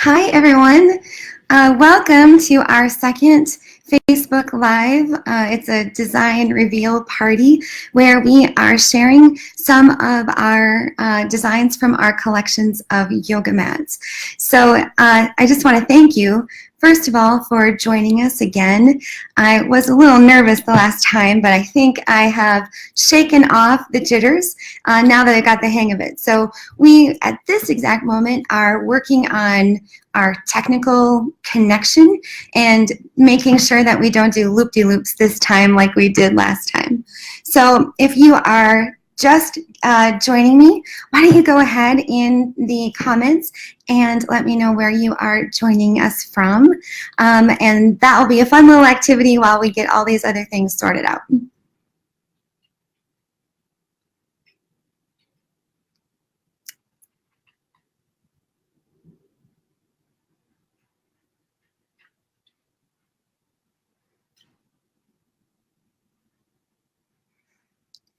Hi, everyone. Welcome to our second Facebook Live. It's a design reveal party where we are sharing some of our designs from our collections of yoga mats. So I just want to thank you, first of all, for joining us again. I was a little nervous the last time, but I think I have shaken off the jitters now that I got the hang of it. So we, at this exact moment, are working on our technical connection and making sure that we don't do loop-de-loops this time like we did last time. So if you are just joining me, why don't you go ahead in the comments and let me know where you are joining us from. And that will be a fun little activity while we get all these other things sorted out.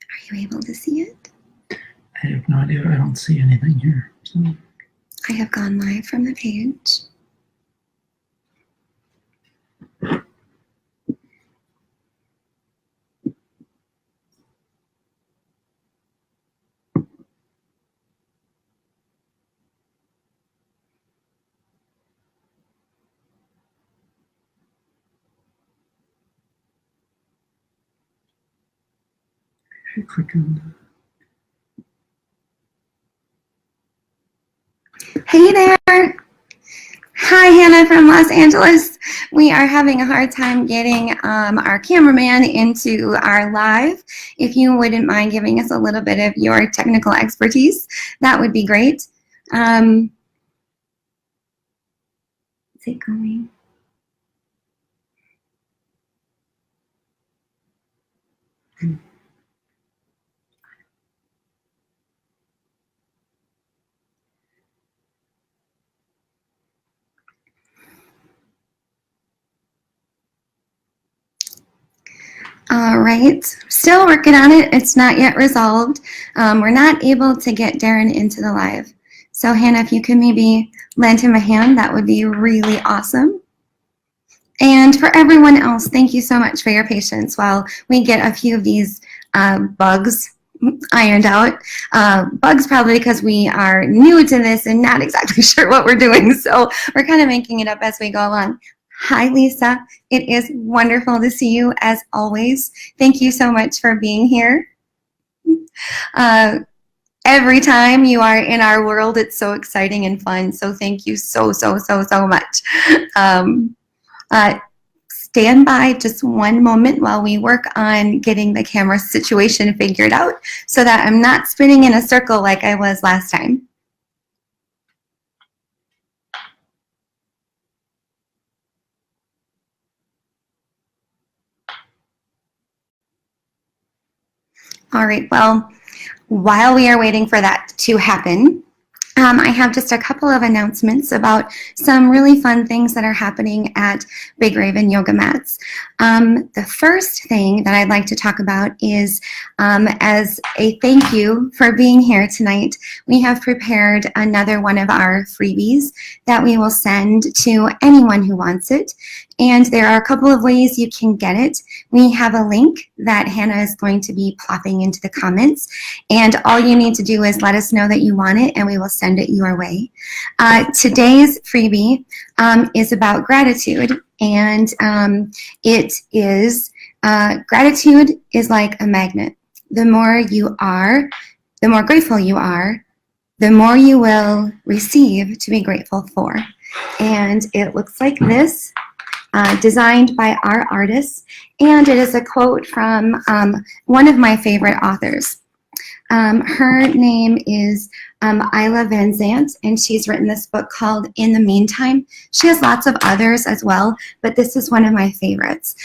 Are you able to see it? I have no idea. I don't see anything here. So. I have gone live from the page. If you click on Hey there! Hi, Hannah from Los Angeles. We are having a hard time getting our cameraman into our live. If you wouldn't mind giving us a little bit of your technical expertise, that would be great. Is it going? All right, still working on it. It's not yet resolved. We're not able to get Darren into the live. So Hannah, if you could maybe lend him a hand, that would be really awesome. And for everyone else, thank you so much for your patience while we get a few of these bugs ironed out. Bugs probably because we are new to this and not exactly sure what we're doing. So we're kind of making it up as we go along. Hi, Lisa. It is wonderful to see you as always. Thank you so much for being here. Every time you are in our world, it's so exciting and fun. So thank you so much. Stand by just one moment while we work on getting the camera situation figured out so that I'm not spinning in a circle like I was last time. All right, well, while we are waiting for that to happen, I have just a couple of announcements about some really fun things that are happening at Big Raven Yoga Mats. The first thing that I'd like to talk about is as a thank you for being here tonight, we have prepared another one of our freebies that we will send to anyone who wants it. And there are a couple of ways you can get it. We have a link that Hannah is going to be plopping into the comments. And all you need to do is let us know that you want it and we will send it your way. Today's freebie is about gratitude. And it is, gratitude is like a magnet. The more you are, the more grateful you are, the more you will receive to be grateful for. And it looks like this. Designed by our artists, and it is a quote from one of my favorite authors. Her name is Isla Van Zandt, and she's written this book called In the Meantime. She has lots of others as well, but this is one of my favorites.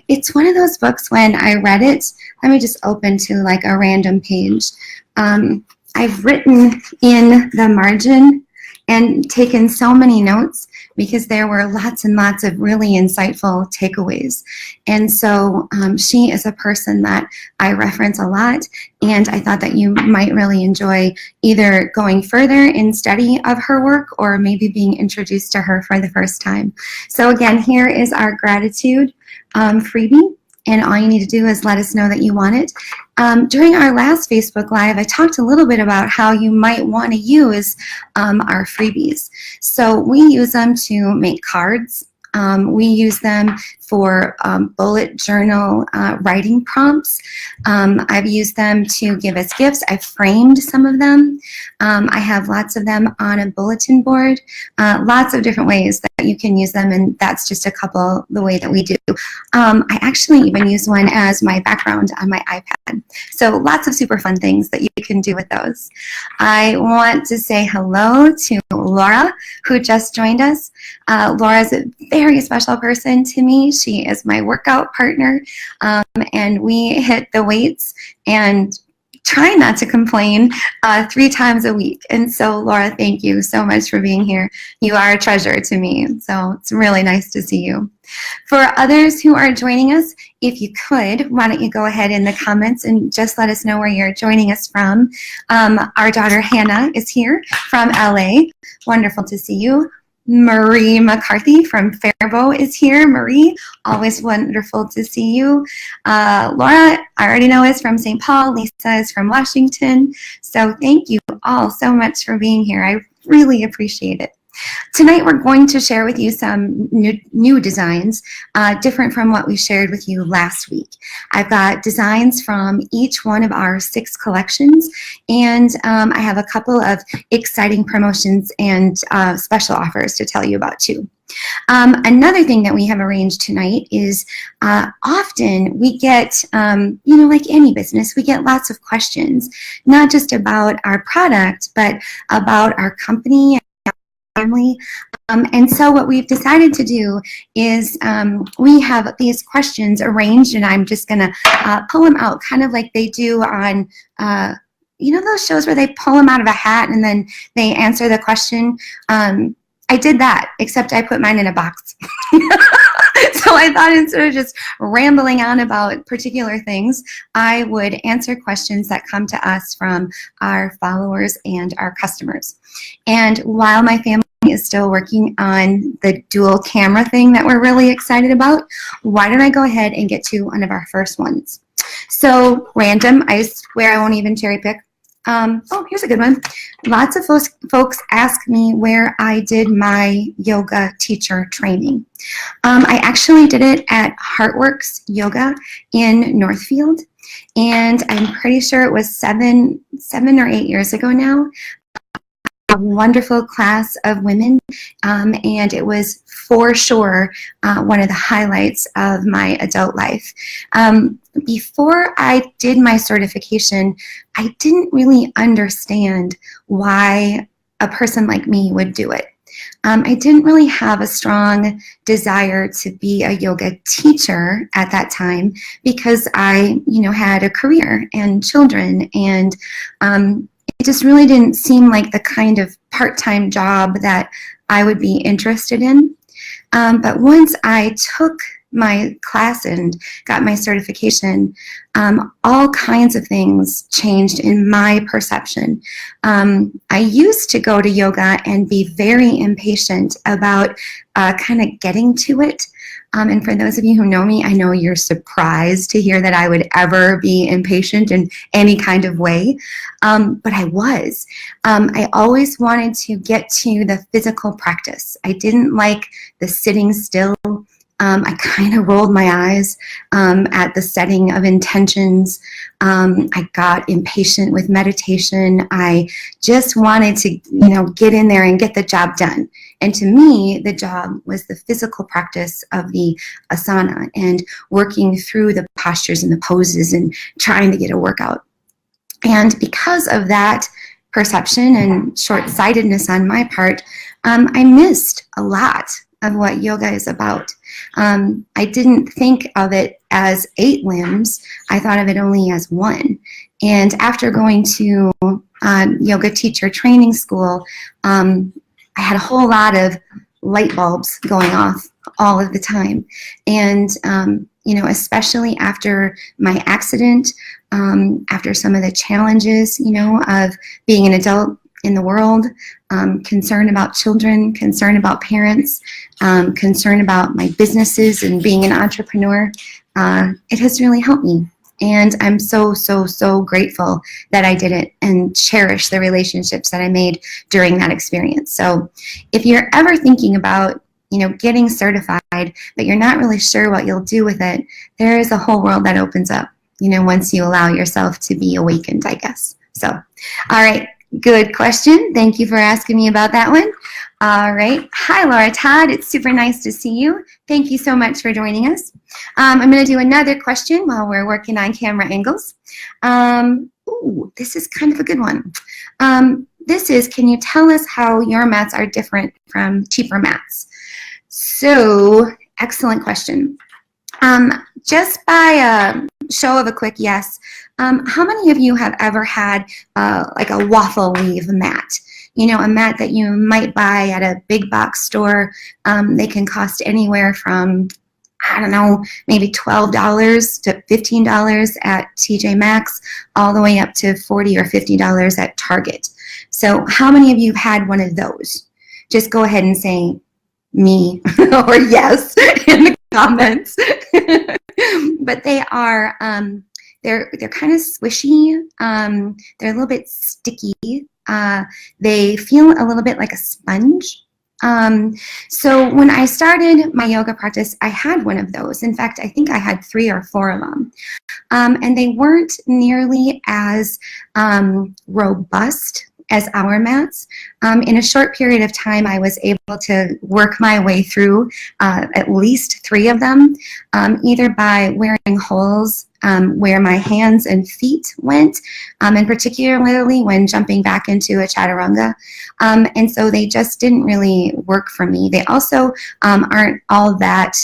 It's one of those books when I read it, let me just open to like a random page. I've written in the margin and taken so many notes because there were lots and lots of really insightful takeaways. And so she is a person that I reference a lot, and I thought that you might really enjoy either going further in study of her work or maybe being introduced to her for the first time. So again, here is our gratitude freebie. And all you need to do is let us know that you want it. During our last Facebook Live, I talked a little bit about how you might want to use our freebies. So we use them to make cards. We use them for bullet journal writing prompts. I've used them to give as gifts. I've framed some of them. I have lots of them on a bulletin board. Lots of different ways that you can use them, and that's just a couple the way that we do. I actually even use one as my background on my iPad. So lots of super fun things that you can do with those. I want to say hello to Laura, who just joined us. Laura is a very special person to me. She is my workout partner, and we hit the weights and try not to complain 3 times a week. And so, Laura, thank you so much for being here. You are a treasure to me, so it's really nice to see you. For others who are joining us, if you could, why don't you go ahead in the comments and just let us know where you're joining us from. Our daughter Hannah is here from LA. Wonderful to see you. Marie McCarthy from Faribault is here. Marie, always wonderful to see you. Laura, I already know, is from St. Paul. Lisa is from Washington. So thank you all so much for being here. I really appreciate it. Tonight we're going to share with you some new designs, different from what we shared with you last week. I've got designs from each one of our 6 collections, and I have a couple of exciting promotions and special offers to tell you about too. Another thing that we have arranged tonight is often we get, like any business, we get lots of questions, not just about our product, but about our company, family. And so what we've decided to do is we have these questions arranged, and I'm just going to pull them out kind of like they do on, those shows where they pull them out of a hat and then they answer the question. I did that, except I put mine in a box. So I thought instead of just rambling on about particular things, I would answer questions that come to us from our followers and our customers. And while my family is still working on the dual camera thing that we're really excited about, why don't I go ahead and get to one of our first ones. So random, I swear I won't even cherry pick. Oh, here's a good one. Lots of folks ask me where I did my yoga teacher training. I actually did it at Heartworks Yoga in Northfield, and I'm pretty sure it was 7 or 8 years ago now. A wonderful class of women, and it was for sure one of the highlights of my adult life. Before I did my certification, I didn't really understand why a person like me would do it. I didn't really have a strong desire to be a yoga teacher at that time because I, had a career and children, and it just really didn't seem like the kind of part-time job that I would be interested in. But once I took my class and got my certification, all kinds of things changed in my perception. I used to go to yoga and be very impatient about kind of getting to it. And for those of you who know me, I know you're surprised to hear that I would ever be impatient in any kind of way. But I was. I always wanted to get to the physical practice. I didn't like the sitting still. I kind of rolled my eyes at the setting of intentions. I got impatient with meditation. I just wanted to, get in there and get the job done. And to me, the job was the physical practice of the asana and working through the postures and the poses and trying to get a workout. And because of that perception and short-sightedness on my part, I missed a lot of what yoga is about. I didn't think of it as 8 limbs. I thought of it only as 1. And after going to yoga teacher training school, I had a whole lot of light bulbs going off all of the time. And, especially after my accident, after some of the challenges, of being an adult in the world, concern about children, concern about parents, concern about my businesses and being an entrepreneur, it has really helped me. And I'm so, so, so grateful that I did it and cherish the relationships that I made during that experience. So if you're ever thinking about, getting certified, but you're not really sure what you'll do with it, there is a whole world that opens up, once you allow yourself to be awakened, I guess. So, all right. Good question. Thank you for asking me about that one. All right. Hi, Laura Todd. It's super nice to see you. Thank you so much for joining us. I'm going to do another question while we're working on camera angles. Ooh, this is kind of a good one. This is, can you tell us how your mats are different from cheaper mats? So, excellent question. Just by a show of a quick yes, how many of you have ever had like a waffle weave mat? A mat that you might buy at a big box store. They can cost anywhere from, I don't know, maybe $12 to $15 at TJ Maxx, all the way up to $40 or $50 at Target. So how many of you have had one of those? Just go ahead and say me or yes in the comments. But they are, they're kind of swishy. They're a little bit sticky. They feel a little bit like a sponge. So when I started my yoga practice, I had one of those. In fact, I think I had 3 or 4 of them. And they weren't nearly as robust as our mats. In a short period of time, I was able to work my way through at least 3 of them, either by wearing holes where my hands and feet went, and particularly when jumping back into a chaturanga. And so they just didn't really work for me. They also aren't all that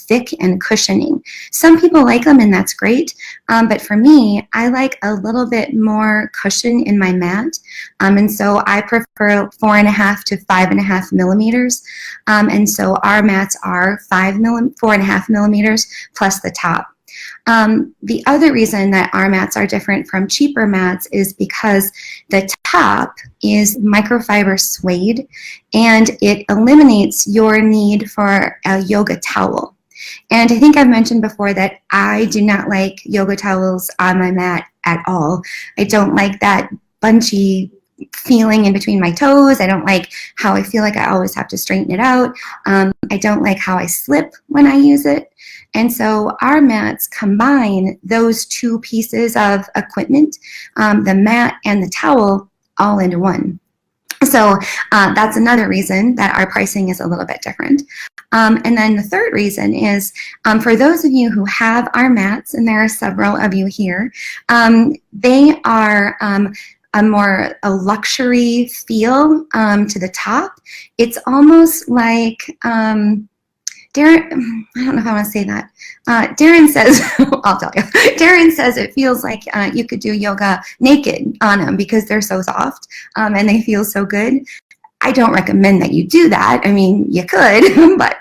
thick and cushioning. Some people like them, and that's great. But for me, I like a little bit more cushion in my mat. And so I prefer 4.5 to 5.5 millimeters. And so our mats are 4.5 millimeters plus the top. The other reason that our mats are different from cheaper mats is because the top is microfiber suede, and it eliminates your need for a yoga towel. And I think I've mentioned before that I do not like yoga towels on my mat at all. I don't like that bunchy feeling in between my toes. I don't like how I feel like I always have to straighten it out. I don't like how I slip when I use it. And so our mats combine those 2 pieces of equipment, the mat and the towel, all into one. So that's another reason that our pricing is a little bit different. And then the third reason is for those of you who have our mats, and there are several of you here, they are a luxury feel to the top. It's almost like Darren, I don't know if I want to say that. Darren says, I'll tell you. Darren says it feels like you could do yoga naked on them because they're so soft and they feel so good. I don't recommend that you do that. I mean, you could, but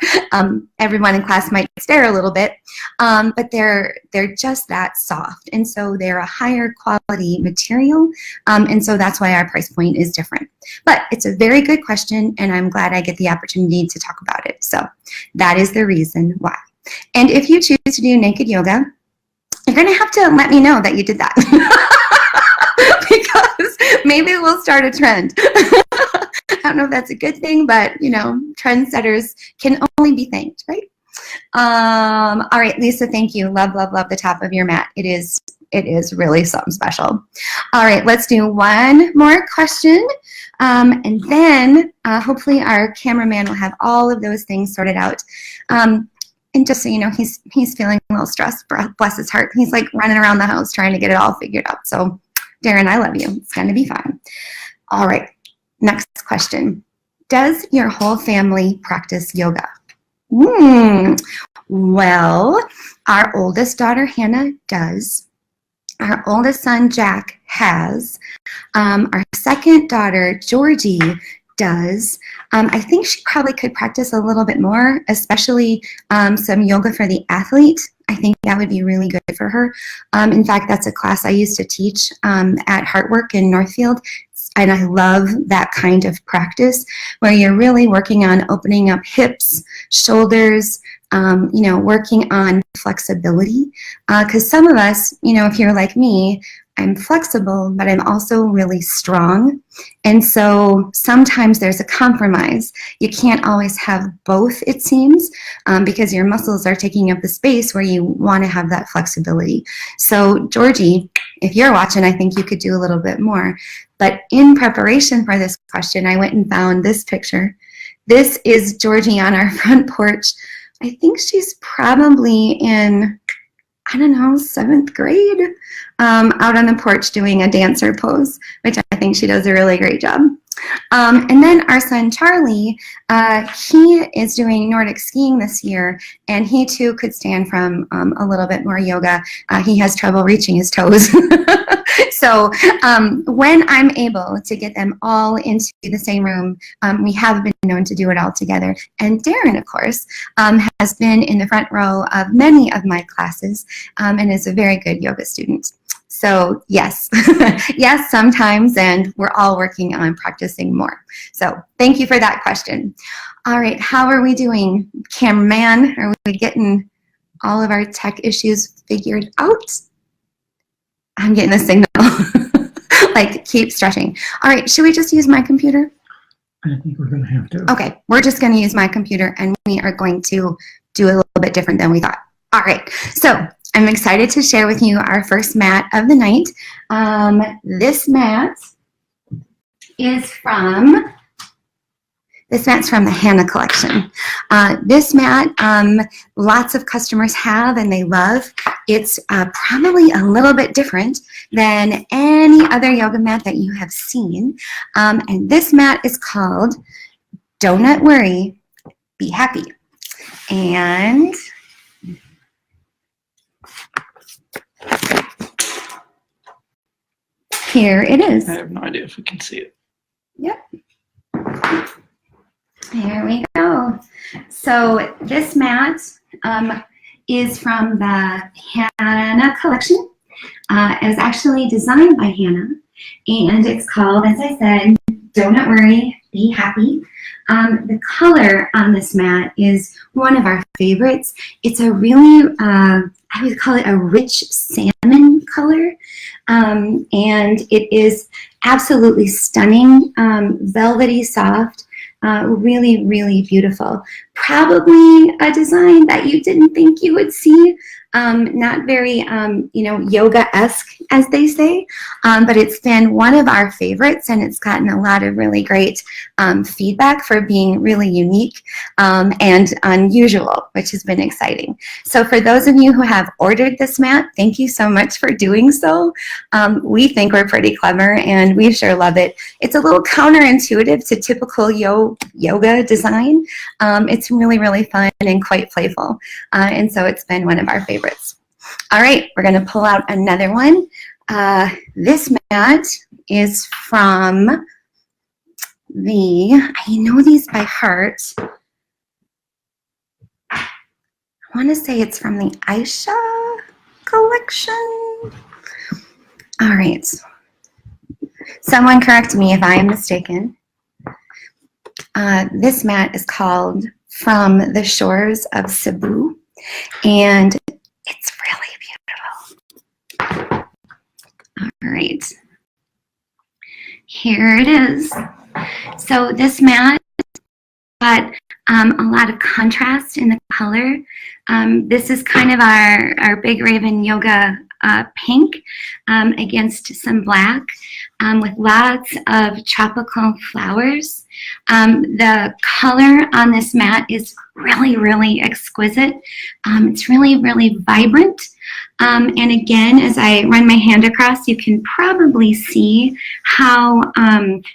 everyone in class might stare a little bit. But they're just that soft, and so they're a higher quality material, and so that's why our price point is different. But it's a very good question, and I'm glad I get the opportunity to talk about it. So that is the reason why. And if you choose to do naked yoga, you're going to have to let me know that you did that. Because maybe we'll start a trend. I don't know if that's a good thing, but, trendsetters can only be thanked, right? All right, Lisa, thank you. Love, love, love the top of your mat. It is really something special. All right, let's do one more question. And then hopefully our cameraman will have all of those things sorted out. And just so you know, he's feeling a little stressed, bless his heart. He's like running around the house trying to get it all figured out. So Darren, I love you. It's going to be fine. All right, next question. Does your whole family practice yoga? Well, our oldest daughter, Hannah, does. Our oldest son, Jack, has. Our second daughter, Georgie, does. I think she probably could practice a little bit more, especially some yoga for the athlete. I think that would be really good for her. In fact, that's a class I used to teach at Heartwork in Northfield. And I love that kind of practice where you're really working on opening up hips, shoulders, working on flexibility. Because some of us, if you're like me, I'm flexible, but I'm also really strong. And so sometimes there's a compromise. You can't always have both, it seems, because your muscles are taking up the space where you want to have that flexibility. So Georgie, if you're watching, I think you could do a little bit more. But in preparation for this question, I went and found this picture. This is Georgie on our front porch. I think she's probably in, I don't know, 7th grade, out on the porch doing a dancer pose, which I think she does a really great job. And then our son Charlie, he is doing Nordic skiing this year, and he too could stand from a little bit more yoga. He has trouble reaching his toes. So when I'm able to get them all into the same room, we have been known to do it all together. And Darren, of course, has been in the front row of many of my classes and is a very good yoga student. So yes, yes, sometimes, and we're all working on practicing more. So thank you for that question. All right, how are we doing? Cameraman, are we getting all of our tech issues figured out? I'm getting a signal, like keep stretching. All right, should we just use my computer? I think we're going to have to. Okay, we're just going to use my computer, and we are going to do a little bit different than we thought. All right, so I'm excited to share with you our first mat of the night. This mat's from the Hannah collection. This mat, lots of customers have and they love. It's probably a little bit different than any other yoga mat that you have seen. And this mat is called Don't Worry, Be Happy. And here it is. I have no idea if we can see it. Yep. There we go. So this mat is from the Hannah collection. It was actually designed by Hannah, and it's called, as I said, Don't Worry, Be Happy. The color on this mat is one of our favorites. It's a really, I would call it a rich salmon color, and it is absolutely stunning, velvety soft, really, really beautiful. Probably a design that you didn't think you would see. Not very, yoga-esque, as they say, but it's been one of our favorites, and it's gotten a lot of really great feedback for being really unique and unusual, which has been exciting. So for those of you who have ordered this mat, thank you so much for doing so. We think we're pretty clever, and we sure love it. It's a little counterintuitive to typical yoga design. It's really, really fun and quite playful, and so it's been one of our favorites. All right, we're going to pull out another one. This mat is from I know these by heart. I want to say it's from the Aisha collection. All right. Someone correct me if I am mistaken. This mat is called From the Shores of Cebu, and it's really beautiful. All right. Here it is. So this mat got a lot of contrast in the color. This is kind of our Big Raven Yoga pink against some black with lots of tropical flowers. The color on this mat is really, really exquisite. It's really, really vibrant. And again, as I run my hand across, you can probably see how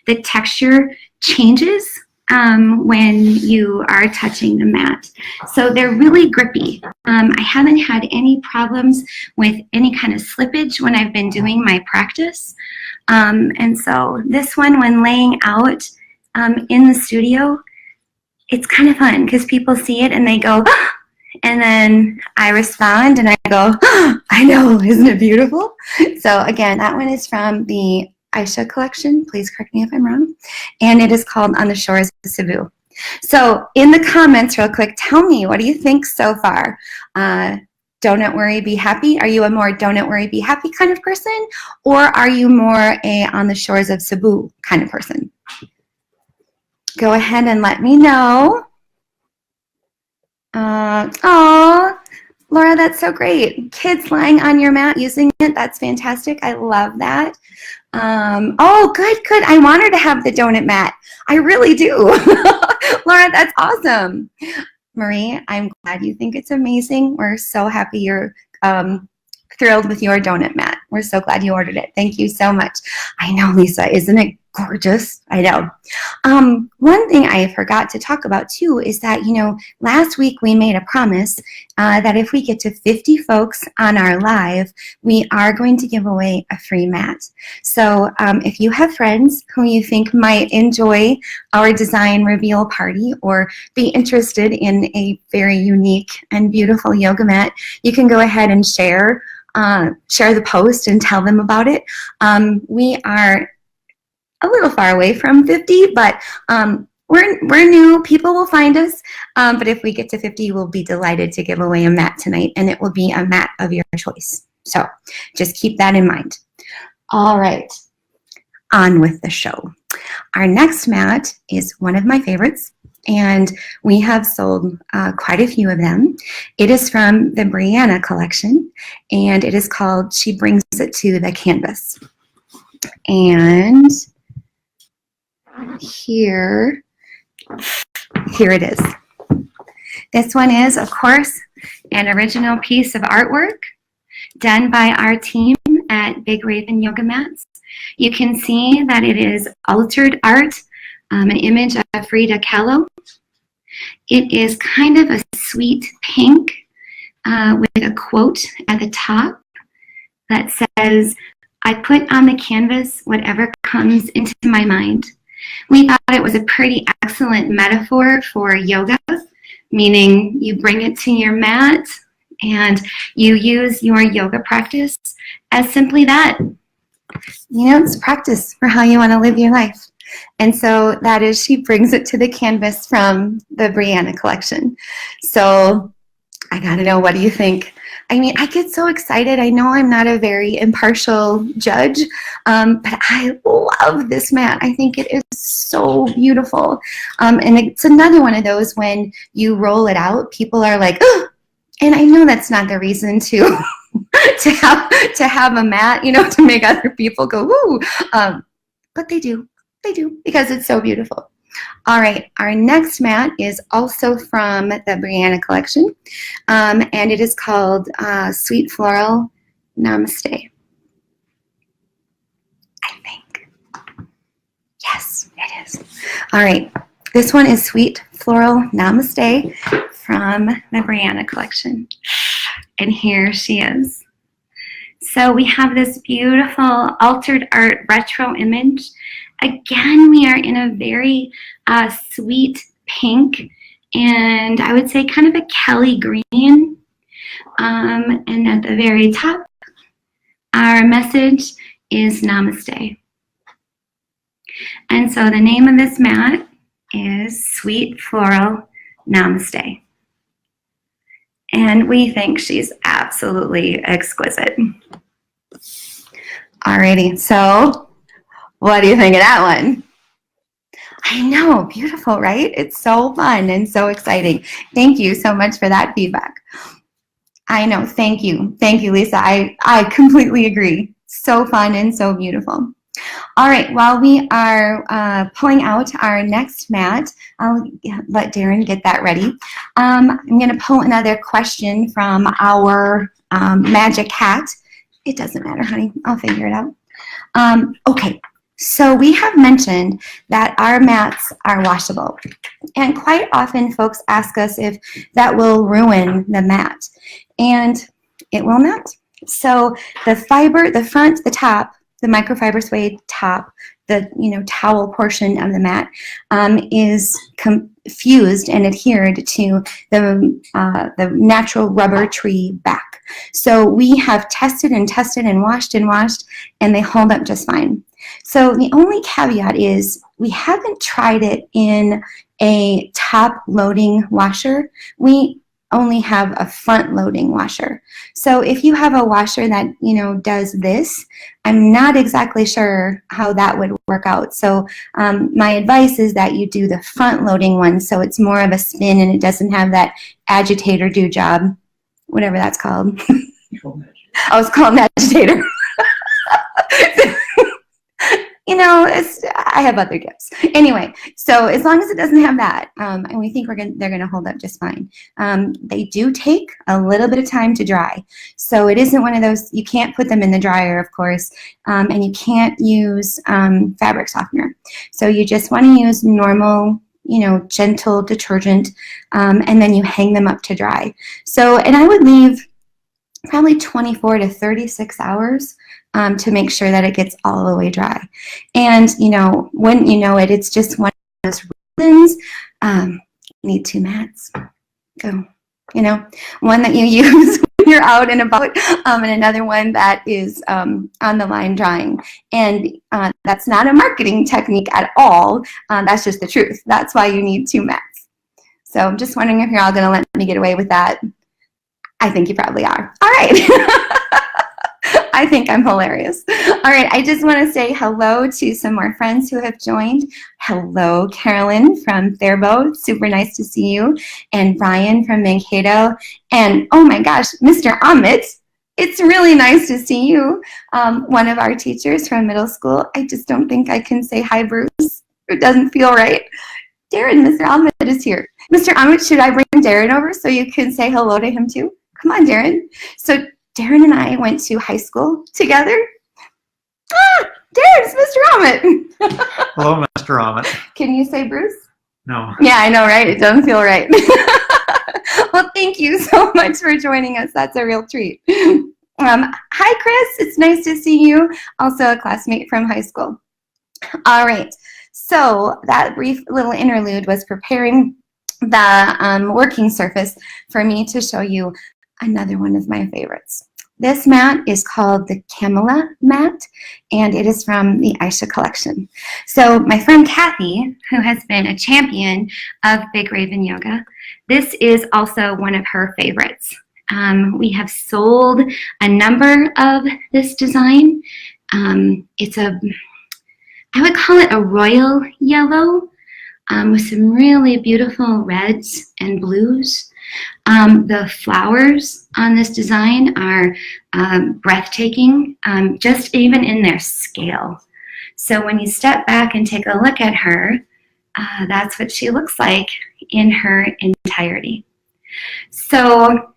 the texture changes when you are touching the mat. So they're really grippy. I haven't had any problems with any kind of slippage when I've been doing my practice. And so this one, when laying out, in the studio, it's kind of fun because people see it and they go, "Ah!" And then I respond and I go, "Ah, I know, isn't it beautiful?" So again, that one is from the Aisha collection. Please correct me if I'm wrong. And it is called On the Shores of Cebu. So in the comments real quick, tell me, what do you think so far? Don't worry, be happy. Are you a more don't worry, be happy kind of person? Or are you more a on the shores of Cebu kind of person? Go ahead and let me know. Oh, Laura, that's so great. Kids lying on your mat using it. That's fantastic. I love that. Oh, good, good. I want her to have the donut mat. I really do. Laura, that's awesome. Marie, I'm glad you think it's amazing. We're so happy you're thrilled with your donut mat. We're so glad you ordered it. Thank you so much. I know, Lisa, isn't it gorgeous? I know. One thing I forgot to talk about too is that, you know, last week we made a promise that if we get to 50 folks on our live, we are going to give away a free mat. So if you have friends who you think might enjoy our design reveal party or be interested in a very unique and beautiful yoga mat, you can go ahead and share the post and tell them about it. We are a little far away from 50, but we're new. People will find us. But if we get to 50, we'll be delighted to give away a mat tonight, and it will be a mat of your choice. So just keep that in mind. All right, on with the show. Our next mat is one of my favorites, and we have sold quite a few of them. It is from the Brianna collection, and it is called She Brings It to the Canvas. And here it is. This one is, of course, an original piece of artwork done by our team at Big Raven Yoga Mats. You can see that it is altered art, an image of Frida Kahlo. It is kind of a sweet pink with a quote at the top that says, "I put on the canvas whatever comes into my mind." We thought it was a pretty excellent metaphor for yoga, meaning you bring it to your mat and you use your yoga practice as simply that. You know, it's practice for how you want to live your life. And so that is She Brings It to the Canvas from the Brianna collection. So I gotta know, what do you think? I mean, I get so excited. I know I'm not a very impartial judge, but I love this mat. I think it is so beautiful. And it's another one of those when you roll it out, people are like, oh, and I know that's not the reason to to have a mat, you know, to make other people go, woo. But they do because it's so beautiful. All right, our next mat is also from the Brianna collection, and it is called Sweet Floral Namaste. I think. Yes, it is. All right, this one is Sweet Floral Namaste from the Brianna collection. And here she is. So we have this beautiful altered art retro image. Again, we are in a very sweet pink, and I would say kind of a Kelly green. And at the very top, our message is Namaste. And so the name of this mat is Sweet Floral Namaste. And we think she's absolutely exquisite. Alrighty, so what do you think of that one? I know, beautiful, right? It's so fun and so exciting. Thank you so much for that feedback. I know, thank you. Thank you, Lisa. I completely agree. So fun and so beautiful. All right, while we are pulling out our next mat, I'll let Darren get that ready. I'm going to pull another question from our magic hat. It doesn't matter, honey. I'll figure it out. Okay, so we have mentioned that our mats are washable. And quite often folks ask us if that will ruin the mat. And it will not. So the fiber, the front, the top, the microfiber suede top, towel portion of the mat is fused and adhered to the natural rubber tree back. So we have tested and tested and washed, and they hold up just fine. So the only caveat is we haven't tried it in a top loading washer. We only have a front loading washer. So if you have a washer that, does this, I'm not exactly sure how that would work out. So my advice is that you do the front loading one so it's more of a spin and it doesn't have that agitator do job, whatever that's called. I was called an agitator. I have other gifts. Anyway, so as long as it doesn't have that, and we think they're going to hold up just fine. They do take a little bit of time to dry. So it isn't one of those, you can't put them in the dryer, of course, and you can't use fabric softener. So you just want to use normal, gentle detergent, and then you hang them up to dry. So, and I would leave probably 24 to 36 hours to make sure that it gets all the way dry. And, wouldn't you know it, it's just one of those reasons. You need two mats. Go. One that you use when you're out and about, and another one that is on the line drying. And that's not a marketing technique at all. That's just the truth. That's why you need two mats. So I'm just wondering if you're all going to let me get away with that. I think you probably are. All right. I think I'm hilarious. All right, I just want to say hello to some more friends who have joined. Hello, Carolyn from Faribault. Super nice to see you. And Brian from Mankato. And oh my gosh, Mr. Amit. It's really nice to see you. One of our teachers from middle school. I just don't think I can say hi, Bruce. It doesn't feel right. Darren, Mr. Amit is here. Mr. Amit, should I bring Darren over so you can say hello to him too? Come on, Darren. So Darren and I went to high school together. Darren, it's Mr. Amit. Hello, Mr. Amit. Can you say Bruce? No. Yeah, I know, right? It doesn't feel right. Well, thank you so much for joining us. That's a real treat. Hi, Chris. It's nice to see you. Also a classmate from high school. All right. So that brief little interlude was preparing the working surface for me to show you another one of my favorites. This mat is called the Camilla mat, and it is from the Aisha collection. So my friend Kathy, who has been a champion of Big Raven Yoga, this is also one of her favorites. We have sold a number of this design. It's I would call it a royal yellow with some really beautiful reds and blues. The flowers on this design are breathtaking, just even in their scale. So when you step back and take a look at her, that's what she looks like in her entirety. So,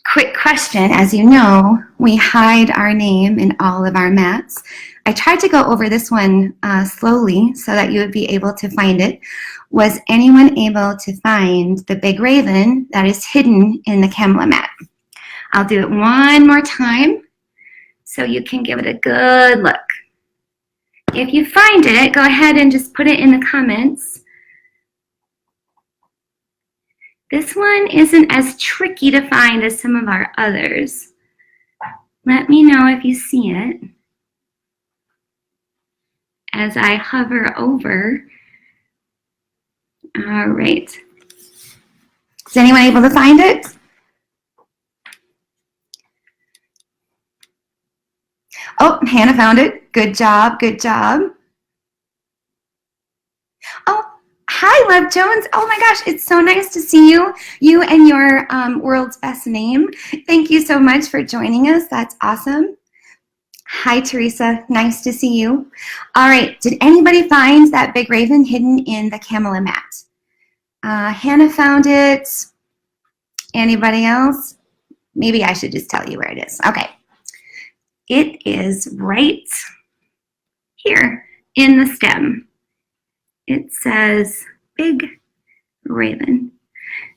quick question, as you know, we hide our name in all of our mats. I tried to go over this one slowly so that you would be able to find it. Was anyone able to find the big raven that is hidden in the Camilla mat? I'll do it one more time so you can give it a good look. If you find it, go ahead and just put it in the comments. This one isn't as tricky to find as some of our others. Let me know if you see it as I hover over. All right. Is anyone able to find it? Oh, Hannah found it. Good job, good job. Oh, hi, Love Jones. Oh my gosh, it's so nice to see you. You and your world's best name. Thank you so much for joining us. That's awesome. Hi, Teresa. Nice to see you. All right. Did anybody find that big raven hidden in the Camilla mat? Hannah found it. Anybody else? Maybe I should just tell you where it is. Okay. It is right here in the stem. It says Big Raven.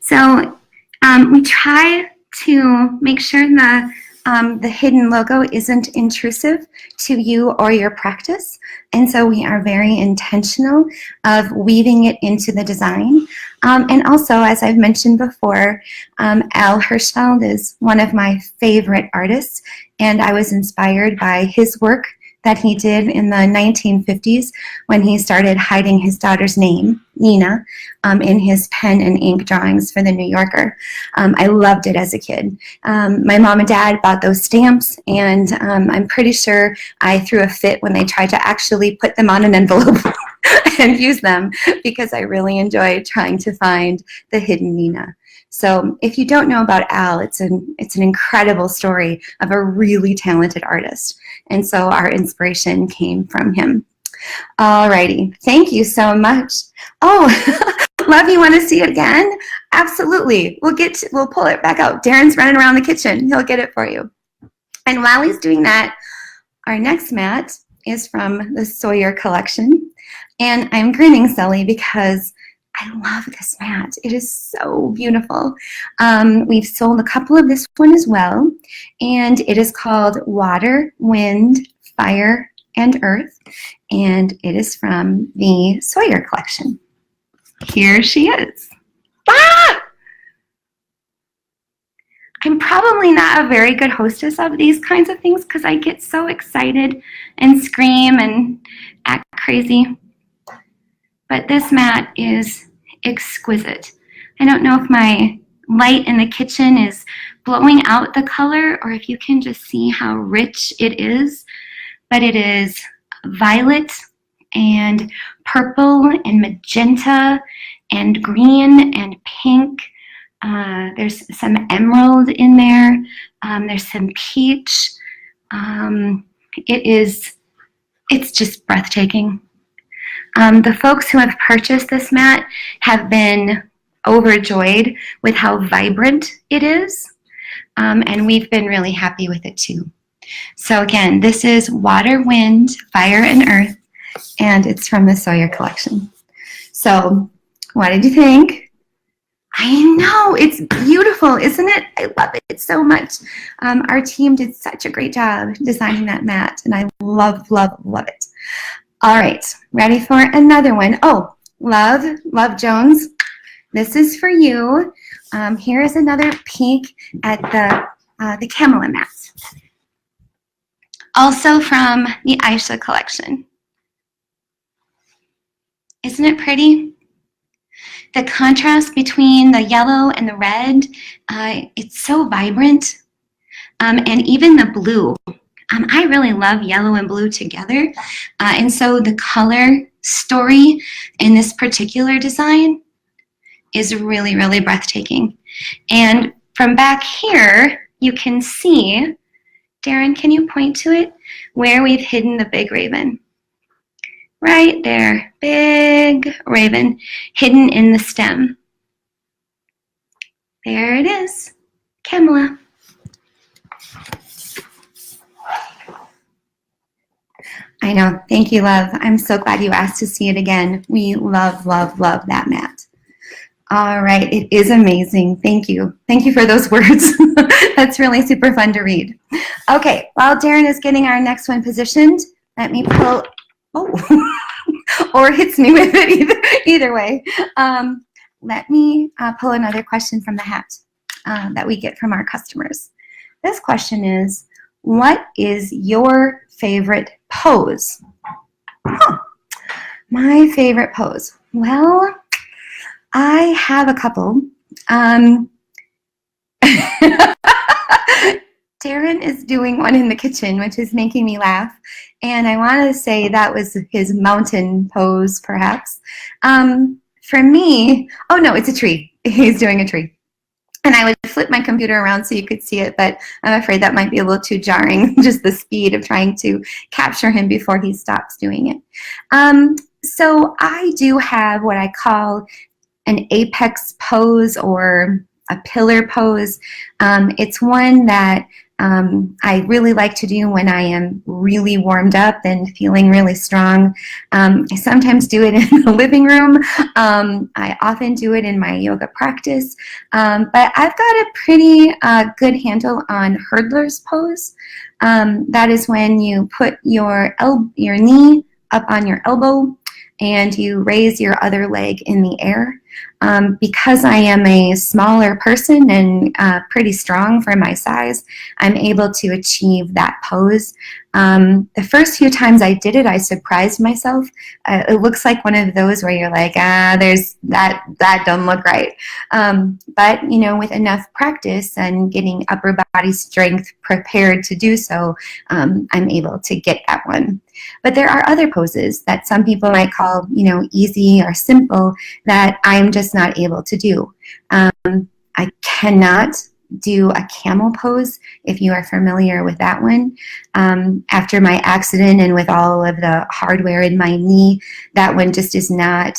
So we try to make sure the the hidden logo isn't intrusive to you or your practice, and so we are very intentional of weaving it into the design. And also, as I've mentioned before, Al Hirschfeld is one of my favorite artists, and I was inspired by his work that he did in the 1950s when he started hiding his daughter's name, Nina, in his pen and ink drawings for the New Yorker. I loved it as a kid. My mom and dad bought those stamps, and I'm pretty sure I threw a fit when they tried to actually put them on an envelope and use them, because I really enjoyed trying to find the hidden Nina. So if you don't know about Al, it's an incredible story of a really talented artist. And so our inspiration came from him. Alrighty, thank you so much. Oh, Love, you want to see it again? Absolutely. We'll pull it back out. Darren's running around the kitchen. He'll get it for you. And while he's doing that, our next mat is from the Sawyer collection. And I'm grinning, Sully, because I love this mat. It is so beautiful. We've sold a couple of this one as well, and it is called Water, Wind, Fire, and Earth, and it is from the Sawyer collection. Here she is. Ah! I'm probably not a very good hostess of these kinds of things because I get so excited and scream and act crazy. But this mat is exquisite. I don't know if my light in the kitchen is blowing out the color or if you can just see how rich it is, but it is violet and purple and magenta and green and pink. There's some emerald in there. There's some peach. It's just breathtaking. The folks who have purchased this mat have been overjoyed with how vibrant it is, and we've been really happy with it too. So again, this is Water, Wind, Fire, and Earth, and it's from the Sawyer collection. So what did you think? I know, it's beautiful, isn't it? I love it so much. Our team did such a great job designing that mat, and I love, love, love it. All right, ready for another one? Oh, Love Jones, this is for you. Here is another peek at the Camelot mat. Also from the Aisha collection. Isn't it pretty? The contrast between the yellow and the red, it's so vibrant. And even the blue. I really love yellow and blue together. And so the color story in this particular design is really, really breathtaking. And from back here, you can see, Darren, can you point to it? Where we've hidden the big raven. Right there, big raven hidden in the stem. There it is, Camelot. I know, thank you, Love. I'm so glad you asked to see it again. We love, love, love that mat. All right, it is amazing. Thank you. Thank you for those words. That's really super fun to read. Okay, while Darren is getting our next one positioned, let me pull, oh, or hits me with it either way. Let me pull another question from the hat that we get from our customers. This question is, what is your favorite pose? Huh. My favorite pose. Well, I have a couple. Darren is doing one in the kitchen, which is making me laugh. And I want to say that was his mountain pose, perhaps. For me, oh no, it's a tree. He's doing a tree. And I would flip my computer around so you could see it, but I'm afraid that might be a little too jarring, just the speed of trying to capture him before he stops doing it. So I do have what I call an apex pose or a pillar pose. It's one that I really like to do when I am really warmed up and feeling really strong. I sometimes do it in the living room. I often do it in my yoga practice. But I've got a pretty good handle on hurdler's pose. That is when you put your knee up on your elbow and you raise your other leg in the air. Because I am a smaller person and pretty strong for my size, I'm able to achieve that pose. The first few times I did it, I surprised myself. It looks like one of those where you're like, there's that don't look right. But you know, with enough practice and getting upper body strength prepared to do so, I'm able to get that one. But there are other poses that some people might call, you know, easy or simple that I'm just not able to do. I cannot do a camel pose, if you are familiar with that one. After my accident and with all of the hardware in my knee, that one just is not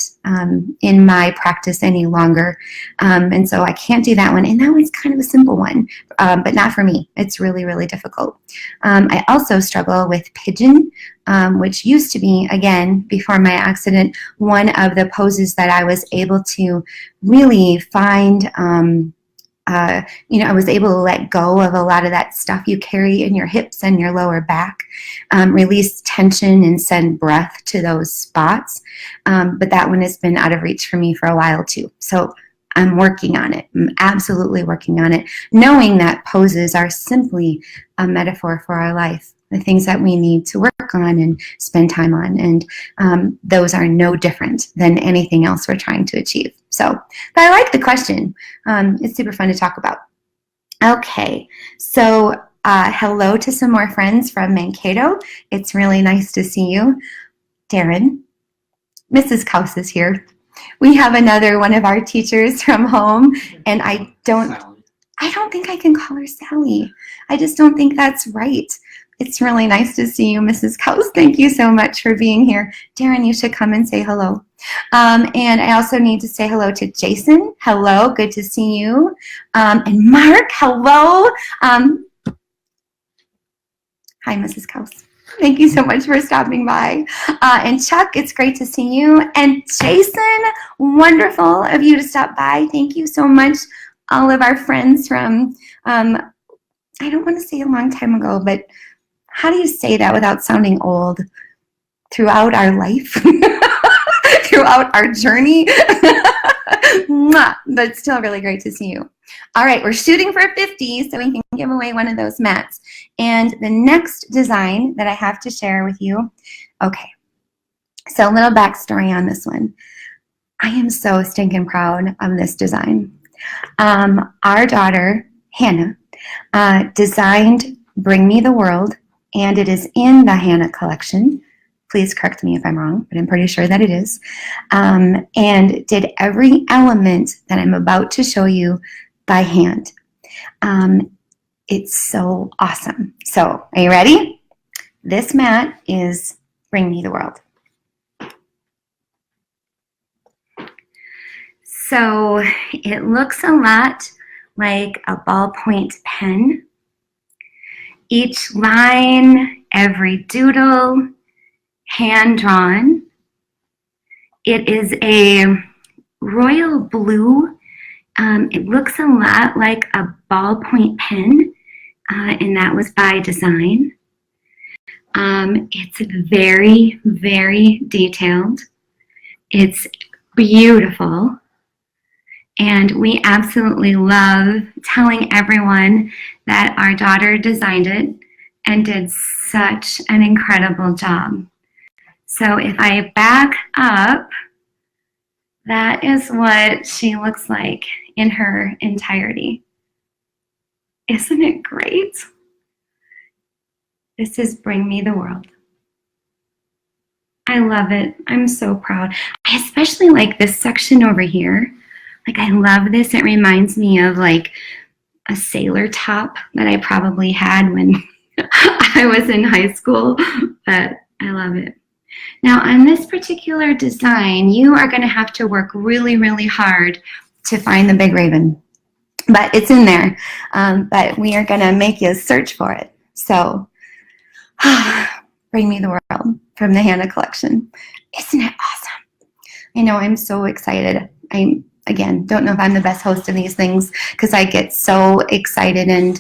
in my practice any longer. And so I can't do that one. And that one's kind of a simple one, but not for me. It's really, really difficult. I also struggle with pigeon, which used to be, again, before my accident, one of the poses that I was able to really find you know, I was able to let go of a lot of that stuff you carry in your hips and your lower back, release tension and send breath to those spots. But that one has been out of reach for me for a while too. So I'm working on it. I'm absolutely working on it, knowing that poses are simply a metaphor for our life, the things that we need to work on and spend time on. And those are no different than anything else we're trying to achieve. So, but I like the question. It's super fun to talk about. Okay, so hello to some more friends from Mankato. It's really nice to see you. Darren, Mrs. Kaus is here. We have another one of our teachers from home, and I don't think I can call her Sally. I just don't think that's right. It's really nice to see you, Mrs. Kaus. Thank you so much for being here. Darren, you should come and say hello. And I also need to say hello to Jason. Hello, good to see you. And Mark, hello. Hi, Mrs. Kaus. Thank you so much for stopping by. And Chuck, it's great to see you. And Jason, wonderful of you to stop by. Thank you so much. All of our friends from, I don't want to say a long time ago, but how do you say that without sounding old? Throughout our life? Throughout our journey? But still really great to see you. All right, we're shooting for 50, so we can give away one of those mats. And the next design that I have to share with you, okay, so a little backstory on this one. I am so stinking proud of this design. Our daughter, Hannah, designed Bring Me the World, and it is in the Hannah collection. Please correct me if I'm wrong, but I'm pretty sure that it is. And did every element that I'm about to show you by hand. It's so awesome. So, are you ready? This mat is Bring Me the World. So, it looks a lot like a ballpoint pen. Each line, every doodle, hand-drawn. It is a royal blue. It looks a lot like a ballpoint pen, and that was by design. It's very, very detailed. It's beautiful. And we absolutely love telling everyone that our daughter designed it and did such an incredible job. So if I back up, that is what she looks like in her entirety. Isn't it great? This is Bring Me the World. I love it. I'm so proud. I especially like this section over here. Like, I love this. It reminds me of like a sailor top that I probably had when I was in high school, but I love it. Now, on this particular design, you are going to have to work really, really hard to find the big raven. but it's in there. But we are going to make you search for it. So, Bring Me the World from the Hannah collection. Isn't it awesome? I know, I'm so excited. Again, don't know if I'm the best host of these things because I get so excited and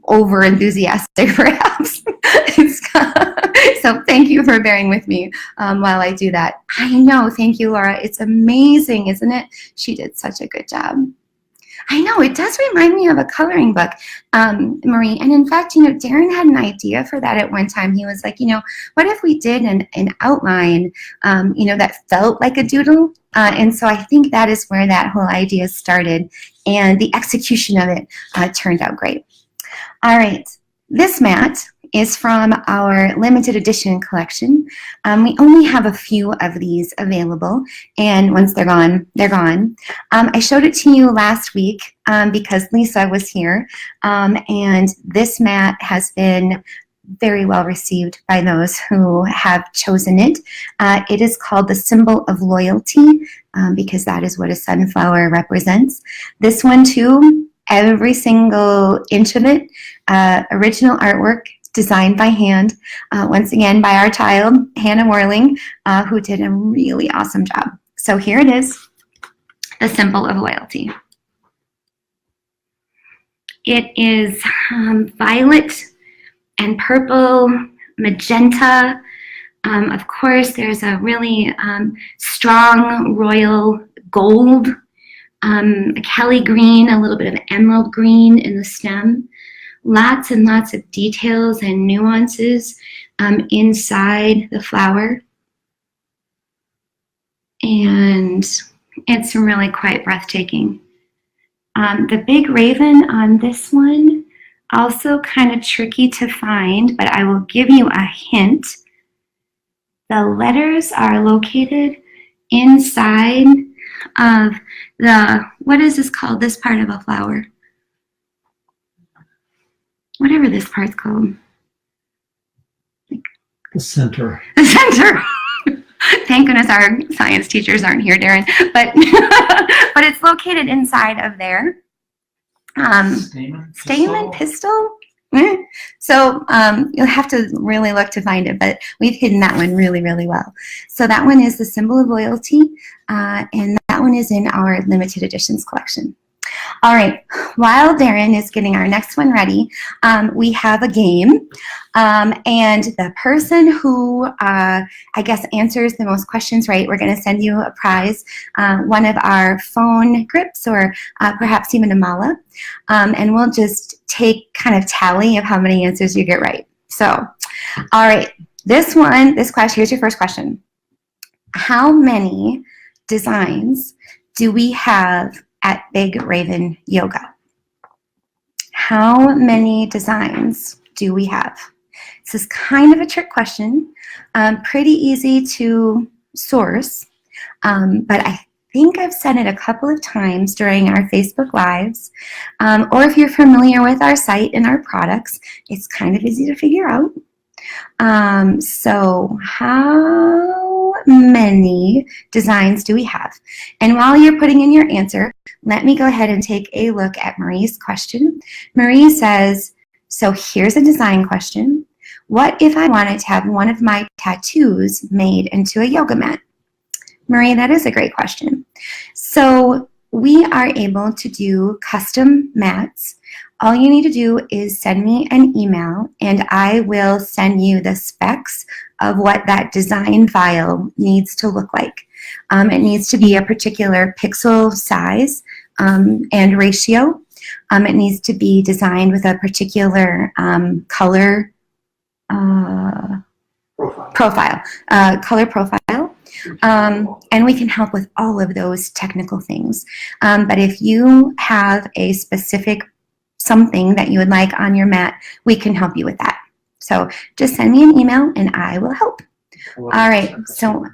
over enthusiastic, perhaps. So thank you for bearing with me while I do that. I know, thank you, Laura. It's amazing, isn't it? She did such a good job. I know, it does remind me of a coloring book, Marie. And in fact, Darren had an idea for that at one time. He was like, what if we did an outline, that felt like a doodle? And so I think that is where that whole idea started. And the execution of it turned out great. All right, this mat is from our limited edition collection. We only have a few of these available, and once they're gone, they're gone. I showed it to you last week because Lisa was here, and this mat has been very well received by those who have chosen it. It is called the Symbol of Loyalty because that is what a sunflower represents. This one too, every single inch of it, original artwork, designed by hand, once again by our child, Hannah Worling, who did a really awesome job. So here it is, the Symbol of Loyalty. It is violet and purple, magenta. Of course, there's a really strong royal gold, a Kelly green, a little bit of emerald green in the stem. Lots and lots of details and nuances inside the flower. And it's really quite breathtaking. The big raven on this one, also kind of tricky to find, but I will give you a hint. The letters are located inside of what is this called, this part of a flower? Whatever this part's called. The center. The center. Thank goodness our science teachers aren't here, Darren. But but it's located inside of there. Stamen pistil. So you'll have to really look to find it, but we've hidden that one really, really well. So that one is the Symbol of Loyalty, and that one is in our limited editions collection. All right, while Darren is getting our next one ready, we have a game, and the person who, I guess, answers the most questions right, we're going to send you a prize, one of our phone grips or perhaps even a mala, and we'll just take kind of tally of how many answers you get right. So, all right, this question, here's your first question. How many designs do we have at Big Raven Yoga? How many designs do we have? This is kind of a trick question, pretty easy to source, but I think I've said it a couple of times during our Facebook Lives, or if you're familiar with our site and our products, it's kind of easy to figure out. So how many designs do we have? And while you're putting in your answer, let me go ahead and take a look at Marie's question. Marie says, so here's a design question. What if I wanted to have one of my tattoos made into a yoga mat? Marie, that is a great question. So we are able to do custom mats. All you need to do is send me an email and I will send you the specs of what that design file needs to look like. It needs to be a particular pixel size and ratio. It needs to be designed with a particular color profile. And we can help with all of those technical things. But if you have a specific something that you would like on your mat, we can help you with that. So just send me an email and I will help. All right, so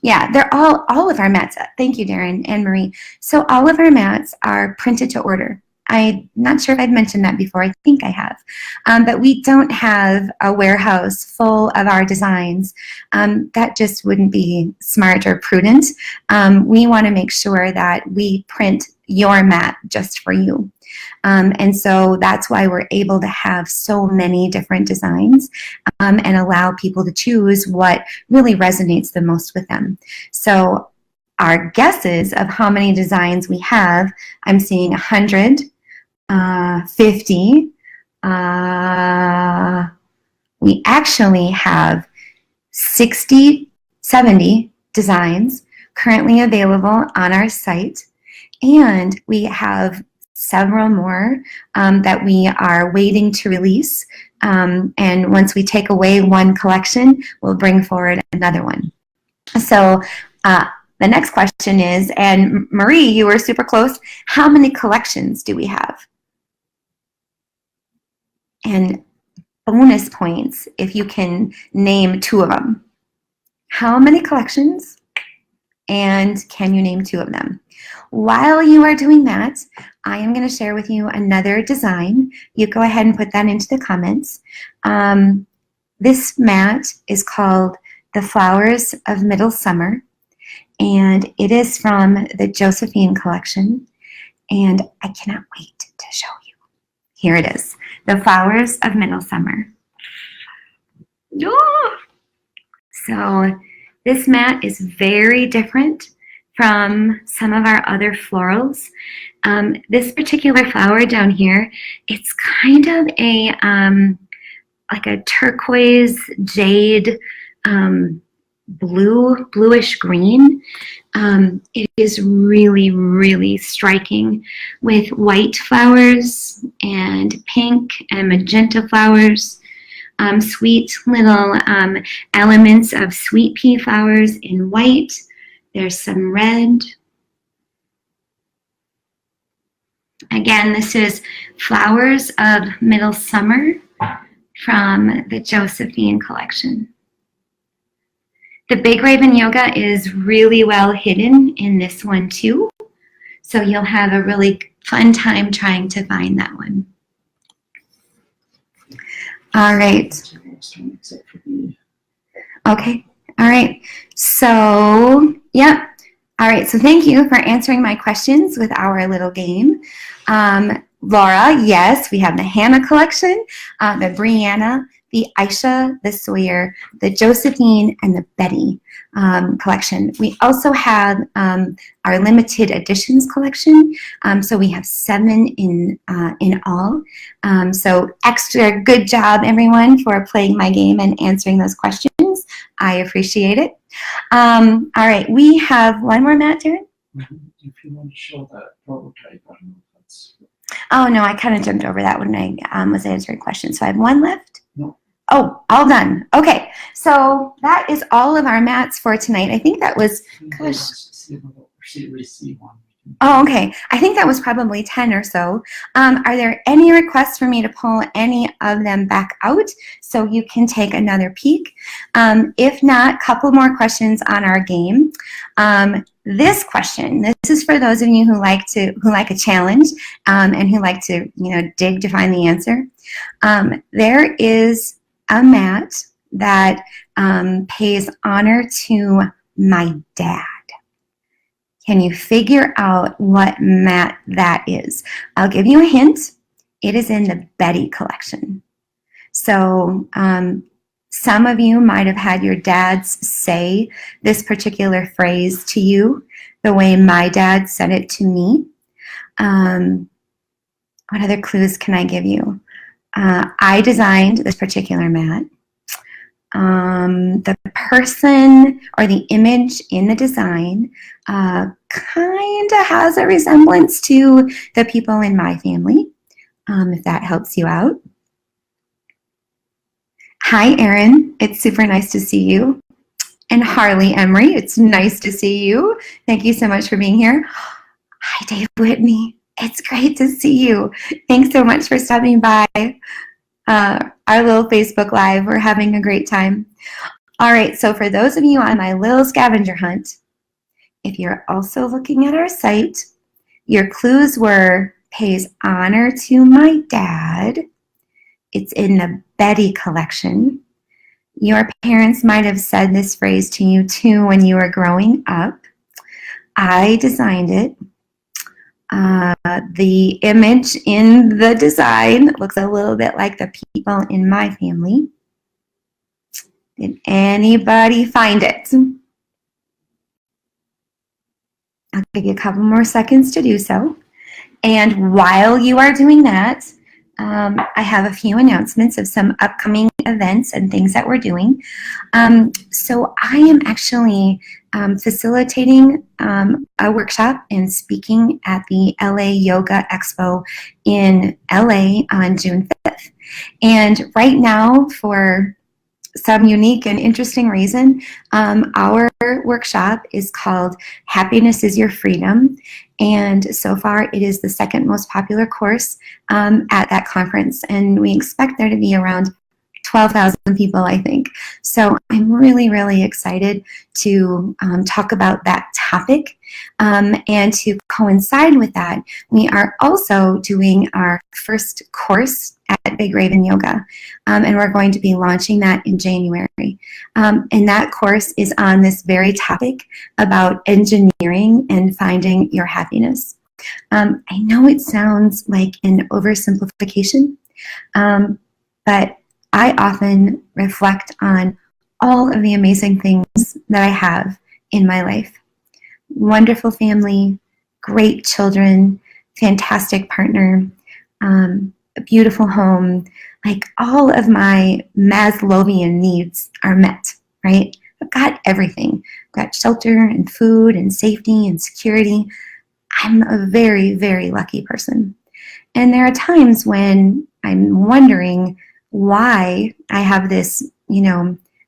yeah, they're all of our mats. Thank you, Darren and Marie. So all of our mats are printed to order. I'm not sure if I've mentioned that before. I think I have. But we don't have a warehouse full of our designs. That just wouldn't be smart or prudent. We want to make sure that we print your mat just for you. And so that's why we're able to have so many different designs and allow people to choose what really resonates the most with them. So our guesses of how many designs we have, I'm seeing 100, 50. We actually have 60, 70 designs currently available on our site, and we have several more that we are waiting to release. And once we take away one collection, we'll bring forward another one. So the next question is, and Marie, you were super close, how many collections do we have? And bonus points if you can name 2 of them. How many collections? And can you name 2 of them? While you are doing that, I am going to share with you another design. You go ahead and put that into the comments. This mat is called The Flowers of Middle Summer, and it is from the Josephine collection, and I cannot wait to show you. Here it is, The Flowers of Middle Summer. Oh! So this mat is very different from some of our other florals. This particular flower down here, it's kind of a like a turquoise jade bluish green. It is really, really striking with white flowers and pink and magenta flowers. Sweet little elements of sweet pea flowers in white. There's some red. Again, this is Flowers of Middle Summer from the Josephine collection. The Big Raven Yoga is really well hidden in this one too. So you'll have a really fun time trying to find that one. All right. Okay. All right. So, yeah. All right. So thank you for answering my questions with our little game. Laura, yes, we have the Hannah collection, the Brianna, the Aisha, the Sawyer, the Josephine, and the Betty collection. We also have our limited editions collection. So we have 7 in all. So extra good job, everyone, for playing my game and answering those questions. I appreciate it. All right, we have one more, Matt, Darren? If you want to show that prototype, I don't know if that's... Oh, no, I kind of jumped over that when I was answering questions. So I have one left? No. Oh, all done. Okay, so that is all of our mats for tonight. I think that was, gosh. Oh, okay. I think that was probably 10 or so. Are there any requests for me to pull any of them back out so you can take another peek? If not, a couple more questions on our game. This question, this is for those of you who like a challenge and who like to dig to find the answer. There is a mat that pays honor to my dad. Can you figure out what mat that is? I'll give you a hint. It is in the Betty collection. So some of you might have had your dads say this particular phrase to you the way my dad said it to me. What other clues can I give you? I designed this particular mat. The person or the image in the design kind of has a resemblance to the people in my family, if that helps you out. Hi, Erin. It's super nice to see you. And Harley Emery, it's nice to see you. Thank you so much for being here. Hi, Dave Whitney. It's great to see you. Thanks so much for stopping by our little Facebook Live. We're having a great time. All right, so for those of you on my little scavenger hunt, if you're also looking at our site, your clues were pays honor to my dad. It's in the Betty collection. Your parents might have said this phrase to you too when you were growing up. I designed it. The image in the design looks a little bit like the people in my family. Did anybody find it? I'll give you a couple more seconds to do so. And while you are doing that, I have a few announcements of some upcoming events and things that we're doing. So I am actually facilitating a workshop and speaking at the LA Yoga Expo in LA on June 5th. And right now, for some unique and interesting reason, our workshop is called Happiness is Your Freedom. And so far, it is the second most popular course at that conference. And we expect there to be around 12,000 people, I think. So I'm really, really excited to talk about that topic. And to coincide with that, we are also doing our first course at Big Raven Yoga. And we're going to be launching that in January. And that course is on this very topic about engineering and finding your happiness. I know it sounds like an oversimplification, but I often reflect on all of the amazing things that I have in my life. Wonderful family, great children, fantastic partner, a beautiful home. Like, all of my Maslowian needs are met, right? I've got everything. I've got shelter and food and safety and security. I'm a very, very lucky person. And there are times when I'm wondering why I have this,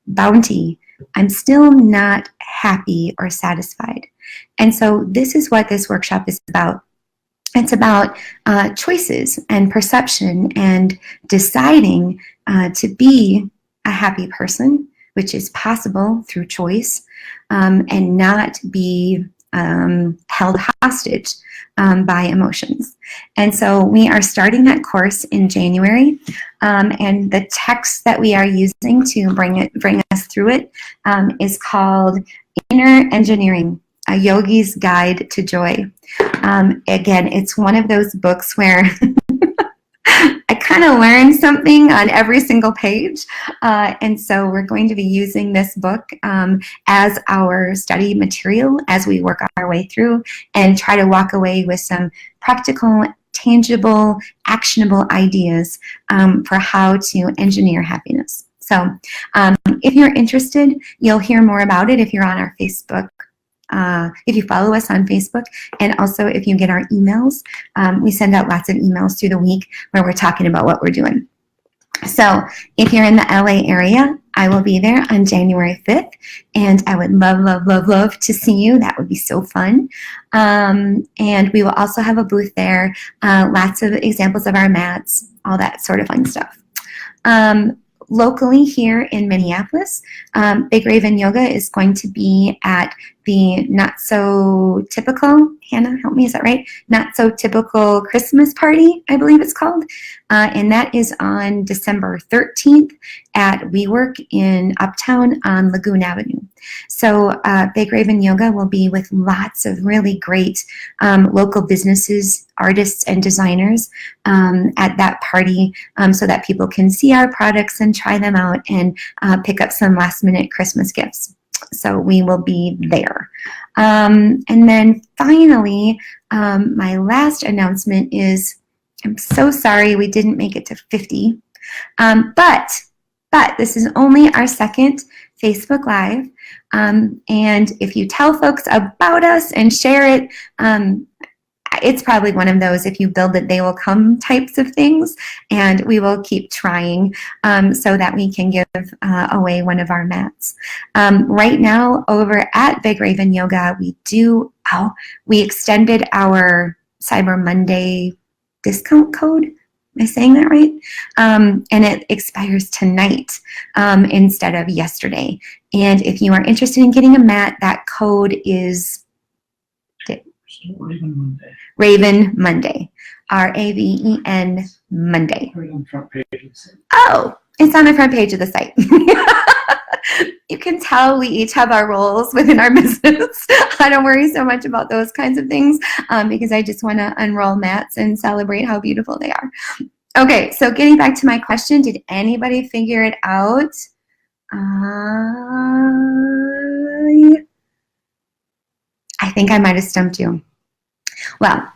bounty. I'm still not happy or satisfied. And so this is what this workshop is about. It's about choices and perception and deciding to be a happy person, which is possible through choice, and not be held hostage by emotions. And so we are starting that course in January, and the text that we are using to bring us through it is called Inner Engineering, a Yogi's Guide to Joy. Again, it's one of those books where I kind of learned something on every single page. And so we're going to be using this book as our study material as we work our way through and try to walk away with some practical, tangible, actionable ideas for how to engineer happiness. So if you're interested, you'll hear more about it if you're on our Facebook. If you follow us on Facebook, and also if you get our emails. We send out lots of emails through the week where we're talking about what we're doing. So if you're in the LA area, I will be there on January 5th, and I would love, love, love, love to see you. That would be so fun. And we will also have a booth there, lots of examples of our mats, all that sort of fun stuff. Locally here in Minneapolis, Big Raven Yoga is going to be at the Not So Typical, Hannah, help me, is that right? Not So Typical Christmas Party, I believe it's called. And that is on December 13th at WeWork in Uptown on Lagoon Avenue. So Big Raven Yoga will be with lots of really great local businesses, artists, and designers at that party so that people can see our products and try them out and pick up some last-minute Christmas gifts. So we will be there. And then finally, my last announcement is, I'm so sorry we didn't make it to 50, but this is only our second Facebook Live. And if you tell folks about us and share it, it's probably one of those, if you build it, they will come types of things, and we will keep trying so that we can give away one of our mats. Right now, over at Big Raven Yoga, we extended our Cyber Monday discount code. Am I saying that right? And it expires tonight instead of yesterday. And if you are interested in getting a mat, that code is Raven Monday. Raven Monday. Raven Monday. Right on the front page. Oh, It's on the front page of the site. You can tell we each have our roles within our business. I don't worry so much about those kinds of things because I just want to unroll mats and celebrate how beautiful they are. Okay, so getting back to my question, did anybody figure it out? I think I might have stumped you. Well,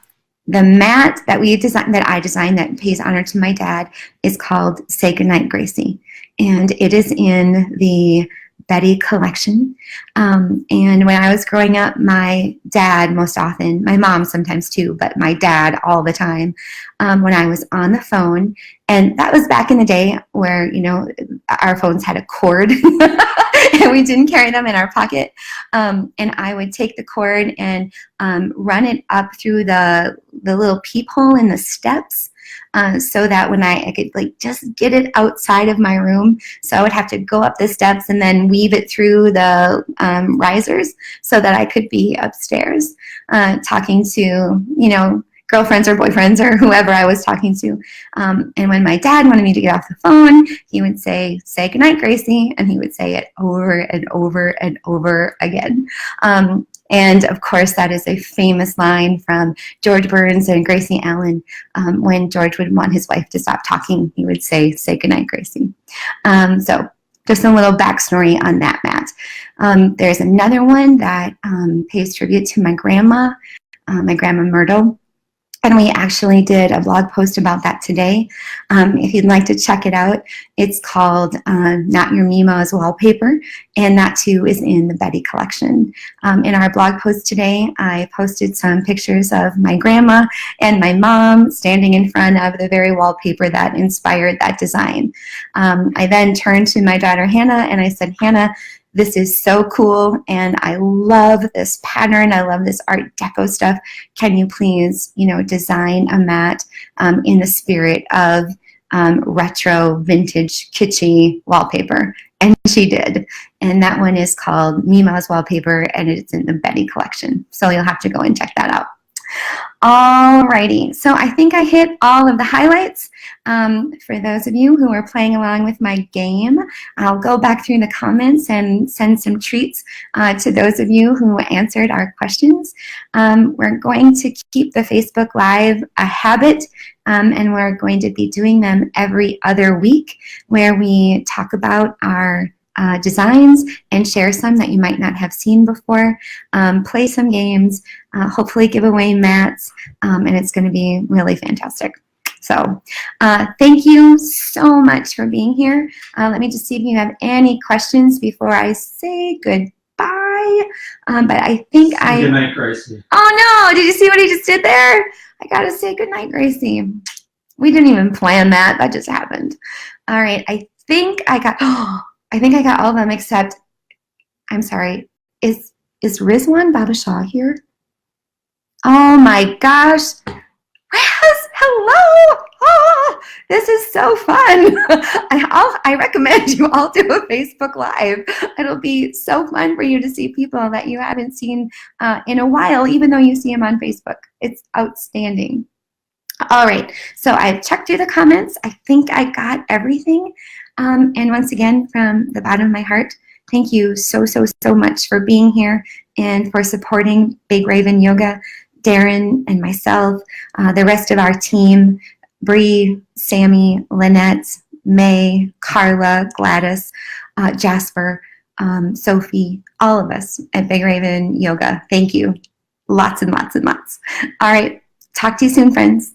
the mat that I designed that pays honor to my dad is called Say Goodnight, Gracie. And it is in the Betty collection. And when I was growing up, my dad most often, my mom sometimes too, but my dad all the time, when I was on the phone, and that was back in the day where, you know, our phones had a cord and we didn't carry them in our pocket. And I would take the cord and run it up through the little peephole in the steps. So that when I could like just get it outside of my room, so I would have to go up the steps and then weave it through the risers so that I could be upstairs talking to, you know, girlfriends or boyfriends or whoever I was talking to. And when my dad wanted me to get off the phone, he would say goodnight, Gracie, and he would say it over and over and over again. And of course, that is a famous line from George Burns and Gracie Allen. When George would want his wife to stop talking, he would say goodnight, Gracie. So just a little backstory on that mat. There's another one that pays tribute to my grandma Myrtle. And we actually did a blog post about that today. If you'd like to check it out, it's called Not Your Mima's Wallpaper, and that too is in the Betty collection. In our blog post today, I posted some pictures of my grandma and my mom standing in front of the very wallpaper that inspired that design. I then turned to my daughter Hannah and I said, Hannah, this is so cool, and I love this pattern. I love this Art Deco stuff. Can you please, you know, design a mat in the spirit of retro, vintage, kitschy wallpaper? And she did. And that one is called Mima's Wallpaper, and it's in the Betty collection. So you'll have to go and check that out. Alrighty, so I think I hit all of the highlights. For those of you who are playing along with my game, I'll go back through the comments and send some treats to those of you who answered our questions. We're going to keep the Facebook Live a habit, and we're going to be doing them every other week where we talk about our designs and share some that you might not have seen before, play some games, hopefully give away mats, and it's going to be really fantastic. So thank you so much for being here. Let me just see if you have any questions before I say goodbye. But I think Good night, Gracie. Oh no, did you see what he just did there? I gotta say goodnight, Gracie. We didn't even plan that. That just happened. All right, I think I got all of them except, I'm sorry, is Rizwan Babashaw here? Oh my gosh. Raz, hello. Oh, this is so fun. I recommend you all do a Facebook Live. It'll be so fun for you to see people that you haven't seen in a while, even though you see them on Facebook. It's outstanding. All right, so I've checked through the comments. I think I got everything. And once again, from the bottom of my heart, thank you so much for being here and for supporting Big Raven Yoga, Darren and myself, the rest of our team, Bree, Sammy, Lynette, May, Carla, Gladys, Jasper, Sophie, all of us at Big Raven Yoga. Thank you. Lots and lots and lots. All right, talk to you soon, friends.